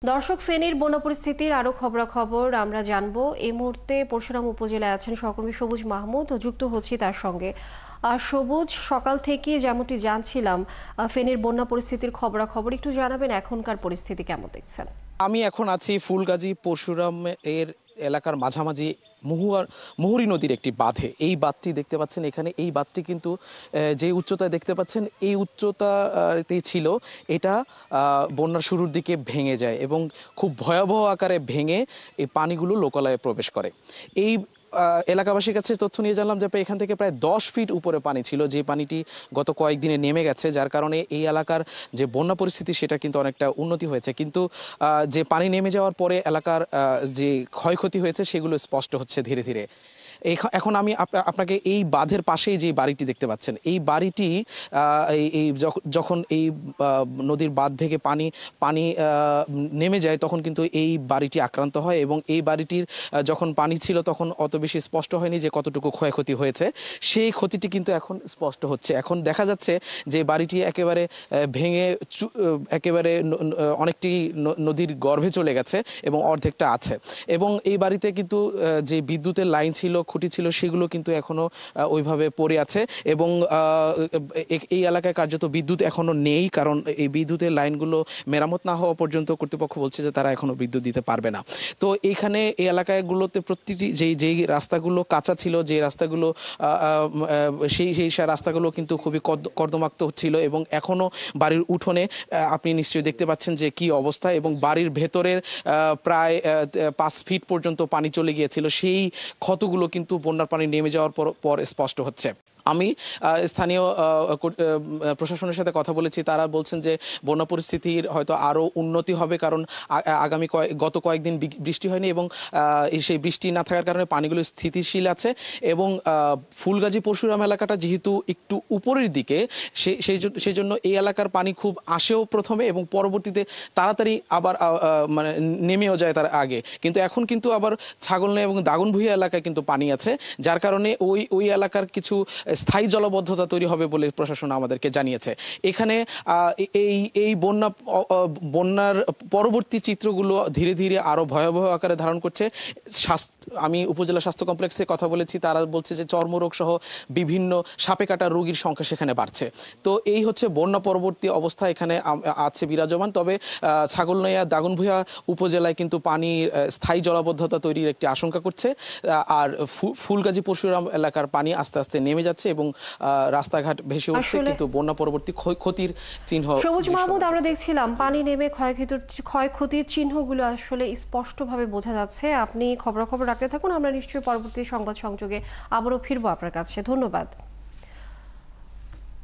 দর্শক, ফেনীর বন্যা পরিস্থিতির আরো খবরাখবর আমরা জানবো। এই মুহূর্তে পরশুরাম উপজেলায় আছেন সহকর্মী সবুজ মাহমুদ, যুক্ত হচ্ছি তার সঙ্গে। সবুজ, সকাল থেকে যেমনটি জানছিলাম ফেনীর বন্যা পরিস্থিতির খবরাখবর একটু জানাবেন, এখনকার পরিস্থিতি কেমন দেখছেন? আমি এখন আছি ফুলগাজী পরশুরাম এর এলাকার মাঝামাঝি মুহুরী নদীর একটি বাঁধে। এই বাঁধটি দেখতে পাচ্ছেন, এখানে এই বাঁধটি কিন্তু যে উচ্চতায় দেখতে পাচ্ছেন এই উচ্চতাতেই ছিল। এটা বন্যার শুরুর দিকে ভেঙে যায় এবং খুব ভয়াবহ আকারে ভেঙে এই পানিগুলো লোকালয়ে প্রবেশ করে। এই এলাকাবাসীর কাছে তথ্য নিয়ে জানলাম যে এখান থেকে প্রায় 10 ফিট উপরে পানি ছিল, যে পানিটি গত কয়েকদিনে নেমে গেছে, যার কারণে এই এলাকার যে বন্যা পরিস্থিতি সেটা কিন্তু অনেকটা উন্নতি হয়েছে। কিন্তু যে পানি নেমে যাওয়ার পরে এলাকার যে ক্ষয়ক্ষতি হয়েছে সেগুলো স্পষ্ট হচ্ছে ধীরে ধীরে। এখন আমি আপনাকে এই বাঁধের পাশেই যে বাড়িটি দেখতে পাচ্ছেন, এই বাড়িটি এই যখন এই নদীর বাঁধ ভেঙে পানি নেমে যায় তখন কিন্তু এই বাড়িটি আক্রান্ত হয় এবং এই বাড়িটির যখন পানি ছিল তখন অত বেশি স্পষ্ট হয়নি যে কতটুকু ক্ষয়ক্ষতি হয়েছে। সেই ক্ষতিটি কিন্তু এখন স্পষ্ট হচ্ছে। এখন দেখা যাচ্ছে যে বাড়িটি একেবারে ভেঙে একেবারে অনেকটি নদীর গর্ভে চলে গেছে এবং অর্ধেকটা আছে। এবং এই বাড়িতে কিন্তু যে বিদ্যুতের লাইন ছিল, খুঁটি ছিল, সেগুলো কিন্তু এখনো ওইভাবে পড়ে আছে এবং এই এলাকায় কার্যত বিদ্যুৎ এখনো নেই, কারণ এই বিদ্যুতের লাইনগুলো মেরামত না হওয়া পর্যন্ত কর্তৃপক্ষ বলছে যে তারা এখনো বিদ্যুৎ দিতে পারবে না। তো এইখানে এই এলাকাগুলোতে প্রতিটি যেই রাস্তাগুলো কাঁচা ছিল, যে রাস্তাগুলো সেই রাস্তাগুলো কিন্তু খুবই কর্দমাক্ত ছিল এবং এখনো বাড়ির উঠোনে আপনি নিশ্চয়ই দেখতে পাচ্ছেন যে কি অবস্থা, এবং বাড়ির ভেতরের প্রায় 5 ফিট পর্যন্ত পানি চলে গিয়েছিল। সেই ক্ষতগুলো কিন্তু বন্যার পানি নেমে যাওয়ার পর স্পষ্ট হচ্ছে। আমি স্থানীয় প্রশাসনের সাথে কথা বলেছি, তারা বলছেন যে বন্যা পরিস্থিতির হয়তো আরও উন্নতি হবে, কারণ আগামী গত কয়েকদিন বৃষ্টি হয়নি এবং সেই বৃষ্টি না থাকার কারণে পানিগুলো স্থিতিশীল আছে। এবং ফুলগাজী পরশুরাম এলাকাটা যেহেতু একটু উপরের দিকে, সেই জন্য এই এলাকার পানি খুব আসেও প্রথমে এবং পরবর্তীতে তাড়াতাড়ি আবার মানে নেমেও যায় তার আগে। কিন্তু এখন কিন্তু আবার ছাগলনাই এবং দাগনভূঞা এলাকায় কিন্তু পানি আছে, যার কারণে ওই এলাকার কিছু স্থায়ী জলবদ্ধতা তৈরি হবে বলে প্রশাসন আমাদেরকে জানিয়েছে। এখানে এই বন্যার পরবর্তী চিত্রগুলো ধীরে ধীরে আরও ভয়াবহ আকারে ধারণ করছে। আমি উপজেলা স্বাস্থ্য কমপ্লেক্সে কথা বলেছি, তারা বলছে যে চর্মরোগ সহ বিভিন্ন সাপে কাটা রোগীর সংখ্যা সেখানে বাড়ছে। তো এই হচ্ছে বন্যা পরবর্তী অবস্থা এখানে আছে বিরাজমান। তবে ছাগলনাইয়া দাগনভূঞা উপজেলায় কিন্তু পানির স্থায়ী জলাবদ্ধতা তৈরির একটি আশঙ্কা করছে। আর ফুলগাজী পরশুরাম এলাকার পানি আস্তে আস্তে নেমে যাচ্ছে এবং রাস্তাঘাট ভেসে উঠছে, কিন্তু বন্যা পরবর্তী ক্ষতির চিহ্ন। সবুজ মাহমুদ, আমরা দেখছিলাম পানি নেমে ক্ষয়ক্ষতির চিহ্নগুলো আসলে স্পষ্টভাবে বোঝা যাচ্ছে। আপনি খবরাখবর রাখতে থাকুন, আমরা নিশ্চয়ই পরবর্তী সংবাদ সংযোগে আবারও ফিরবো আপনার কাছে। ধন্যবাদ।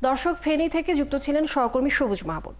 দর্শক, ফেনী থেকে যুক্ত ছিলেন সহকর্মী সবুজ মাহমুদ।